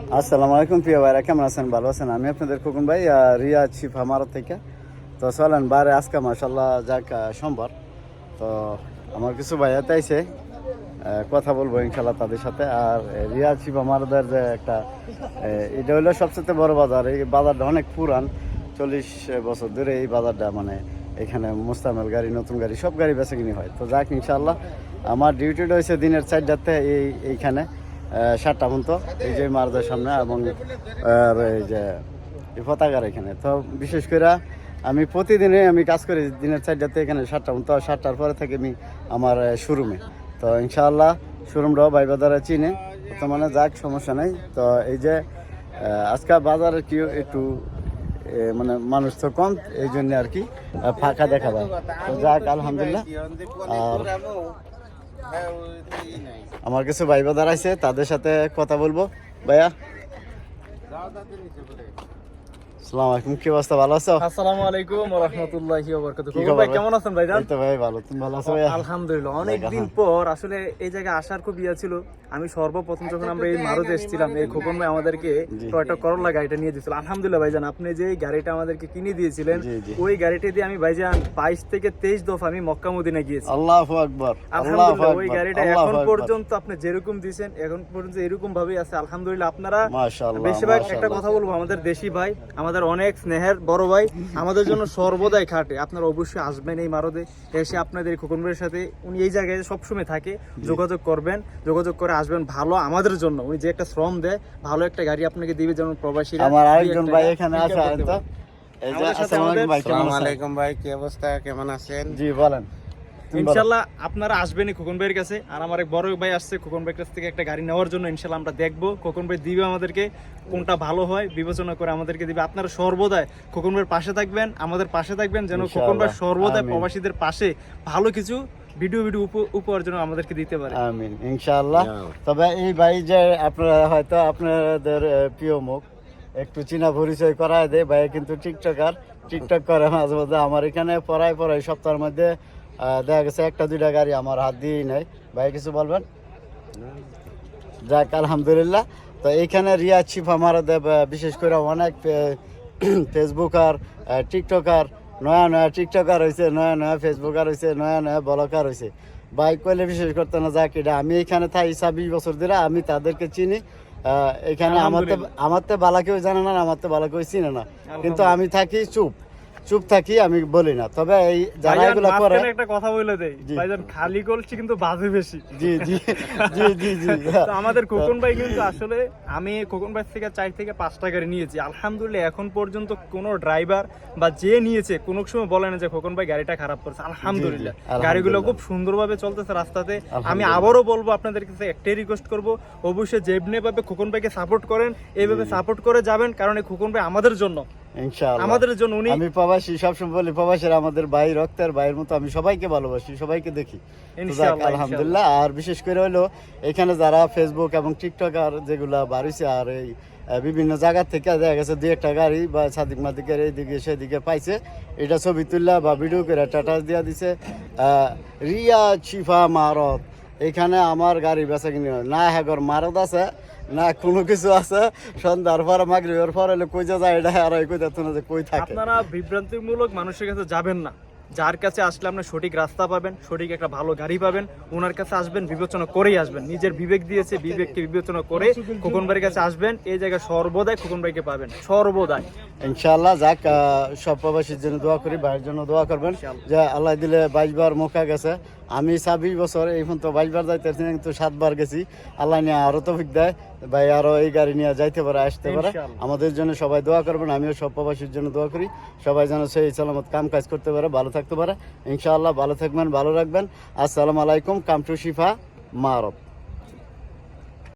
আসসালামু আলাইকুম প্রিয় ভাইরা, কেমন আছেন? ভালো আছেন? আমি আপনাদের খোকন ভাই, রিয়া চিফ আমার থেকে। তো চলেন বারে আজকে মাশাল্লাহ যাক সোমবার। তো আমার কিছু ভাইয়া তাইছে কথা বলবো ইনশাল্লাহ তাদের সাথে। আর রিয়া চিফ আমাদের যে একটা এটা হলো সবচেয়ে বড় বাজার। এই বাজারটা অনেক পুরান, 40 বছর ধরে এই বাজারটা, মানে এখানে মুস্তামেল গাড়ি, নতুন গাড়ি, সব গাড়ি বেচা কিনি হয়। তো যাক ইনশাল্লাহ আমার ডিউটিটা হয়েছে দিনের 4টাতে এইখানে 7টা পর্যন্ত, এই যে মারদের সামনে এবং এই যে পতাকার এখানে। তো বিশেষ করে আমি প্রতিদিনে আমি কাজ করি দিনের 4টাতে, এখানে 7টা পর্যন্ত। 7টার পরে থেকে আমি আমার শোরুমে। তো ইনশাআল্লাহ শোরুমটাও ভাই বাজারে চিনে, তো মানে যাক সমস্যা নেই। তো এই যে আজকে বাজারে কি একটু মানে মানুষ তো কম, এই জন্য আর কি ফাঁকা দেখা যায়। তো যাক আলহামদুলিল্লাহ। আর আমার কিছু ভাই বাজার আছে, তাদের সাথে কথা বলবো। ভাইয়া আসসালামু আলাইকুম, কি অবস্থা? ভালো আছো? আসসালামু আলাইকুম ওয়া রাহমাতুল্লাহি ওয়া বারাকাতুহু। খোকন ভাই কেমন আছেন ভাইজান? এই তো ভাই ভালো, তুমি ভালো আছো ভাইয়া? আলহামদুলিল্লাহ, অনেক দিন পর আসলে এই জায়গায় আসার খুব ইয়া ছিল। আমি সর্বপ্রথম যখন আমরা এই মারুতে এসেছিলাম, এই খোকন ভাই আমাদেরকে টয়োটা করোলা গাড়িটা নিয়ে দিয়েছিল। আলহামদুলিল্লাহ ভাইজান, আপনি যে গাড়িটা আমাদেরকে কিনে দিয়েছিলেন, ওই গাড়িটা দিয়ে আমি ভাইজান 22 থেকে 23 দফা আমি মক্কা মদিনা গিয়েছি। আল্লাহু আকবার, আল্লাহু আকবার। ওই গাড়িটা এখন পর্যন্ত আপনি যেরকম দিয়েছেন, এখন পর্যন্ত এরকম ভাবেই আছে আলহামদুলিল্লাহ। আপনারা মাশাআল্লাহ, বেশিরভাগ একটা কথা বলবো, আমাদের দেশি ভাই, আমাদের অনেক স্নেহের বড় ভাই, আমাদের জন্য সর্বদাই খাটে। আপনারা অবশ্যই আসবেন এই মারুতে এসে, আপনাদের খোকন ভাইয়ের সাথে, উনি এই জায়গায় সবসময় থাকে, যোগাযোগ করবেন, যোগাযোগ করে আসবেন। ভালো আমাদের জন্য উনি যে একটা শ্রম দেয়, ভালো একটা গাড়ি আপনাকে দিবে, যেমন প্রবাসীরা। আমার আরেকজন ভাই এখানে আছে, তো এই যে আসসালামু আলাইকুম ভাই, কি অবস্থা, কেমন আছেন? জি বলেন। ইনশাআল্লাহ আপনারা আসবেনই খোকন ভাইয়ের কাছে। আর আমার এক বড় ভাই আসছে খোকন ভাইয়ের কাছ থেকে একটা গাড়ি নেওয়ার জন্য। ইনশাআল্লাহ আমরা দেখবো খোকন ভাই দিবে আমাদেরকে, কোনটা ভালো হয় বিবেচনা করে আমাদেরকে দিবে। আপনারা সর্বদাই খোকন ভাইয়ের পাশে থাকবেন, আমাদের পাশে থাকবেন, যেন খোকন ভাই সর্বদাই প্রবাসীদের পাশে ভালো কিছু ভিডিও উপহার জন্য আমাদেরকে দিতে পারে। আমিন ইনশাআল্লাহ। তবে এই ভাই যে আপনারা হয়তো আপনাদের প্রিয় মুখ একটু চিনা পরিচয় করায় দেয়। ভাই কিন্তু টিকটক করে মাঝে মধ্যে। আমার এখানে পড়ায় সপ্তাহের মধ্যে দেখা গেছে 1-2টা গাড়ি আমার হাত দিয়েই নেয়। ভাই কিছু বলবেন? যাক আলহামদুলিল্লাহ। তো এইখানে রিয়া চিফ আমার বিশেষ করে অনেক ফেসবুকার, টিকটকার, নয়া টিকটকার হয়েছে, নয়া ফেসবুকার হয়েছে, নয়া ব্লগার হয়েছে। বাইক করলে বিশেষ করতে না যাক, এটা আমি এখানে থাকি 26 বছর ধরে, আমি তাদেরকে চিনি। এখানে আমার তো বালা কেউ জানে না, আমার তো বালা কেউ চিনে না, কিন্তু আমি থাকি চুপ থাকি, আমি বলি না। তবে এই যারা এগুলো করে, একটা কথা বলে দেই ভাইজান, খালি করছি কিন্তু বাজে বেশি। জি জি জি জি জি। তো আমাদের খোকন ভাই কিন্তু আসলে, আমি খোকন ভাই থেকে 4 থেকে 5টা গাড়ি নিয়েছি আলহামদুলিল্লাহ। এখন পর্যন্ত কোনো ড্রাইভার বা যে নিয়েছে কোনো সময় বলে না যে খোকন ভাই গাড়িটা খারাপ করছে। আলহামদুলিল্লাহ গাড়িগুলো খুব সুন্দরভাবে চলতেছে রাস্তাতে। আমি আবারও বলবো, আপনাদের কাছে একটাই রিকোয়েস্ট করবো, অবশ্যই যেমনি ভাবে খোকন ভাইকে সাপোর্ট করেন, এইভাবে সাপোর্ট করে যাবেন, কারণ এই খোকন ভাই আমাদের জন্য, ইনশাআল্লাহ আমাদের জন্য উনি। আমি প্রবাসী, সবসময় বলি প্রবাসীরা আমাদের ভাই, রক্তের ভাইয়ের মতো। আমি সবাইকে ভালোবাসি, সবাইকে দেখি আলহামদুলিল্লাহ। আর বিশেষ করে হলো এখানে যারা ফেসবুক এবং টিকটক আর যেগুলা বাড়িছে, আর এই বিভিন্ন জায়গা থেকে দেখা গেছে 2-1টা গাড়ি বা সাদিক মাদিকের এইদিকে সেদিকে পাইছে, এটা ছবি তুললা বা ভিডিও করে স্ট্যাটাস দিয়া দিছে রিয়া চিফা মারত। এখানে আমার গাড়ি বেচা কিনি না, হ্যাগর মারত আছে না, কোনো কিছু আছে। সন্ধ্যার পরে মাগরিবের পরে কই যায় এটা, আর কই যাচ্ছ না যে কই থাকে। আপনারা বিভ্রান্তিমূলক মানুষের কাছে যাবেন না। যার কাছে আসলে আপনি সঠিক রাস্তা পাবেন, সঠিক একটা ভালো গাড়ি পাবেন, ওনার কাছে আসবেন, বিবেচনা করেই আসবেন। নিজের বিবেক দিয়েছে, বিবেককে বিবেচনা করে খোকন ভাইয়ের কাছে আসবেন। এই জায়গায় সর্বদাই খোকন ভাইকে পাবেন, সর্বদাই ইনশাআল্লাহ। যাক সব প্রবাসীর জন্য দোয়া করি, ভাইয়ের জন্য দোয়া করবেন যে আল্লাহ দিলে 22 বার মৌকা গেছে। আমি 26 বছর, এই ফোন তো 22 বার যাইতেছি, কিন্তু 7 বার গেছি। আল্লাহ নিয়ে আরো তৌফিক দেয়, ভাই আরো এই গাড়ি নিয়ে যাইতে পারে, আসতে পারে। আমাদের জন্য সবাই দোয়া করবেন, আমিও সব প্রবাসীর জন্য দোয়া করি, সবাই যেন সেই সালামত কাম কাজ করতে পারে, ভালো থাকতে পারে ইনশাআল্লাহ। ভালো থাকবেন, ভালো রাখবেন। আসসালামু আলাইকুম। কাম টু শিফা মারব।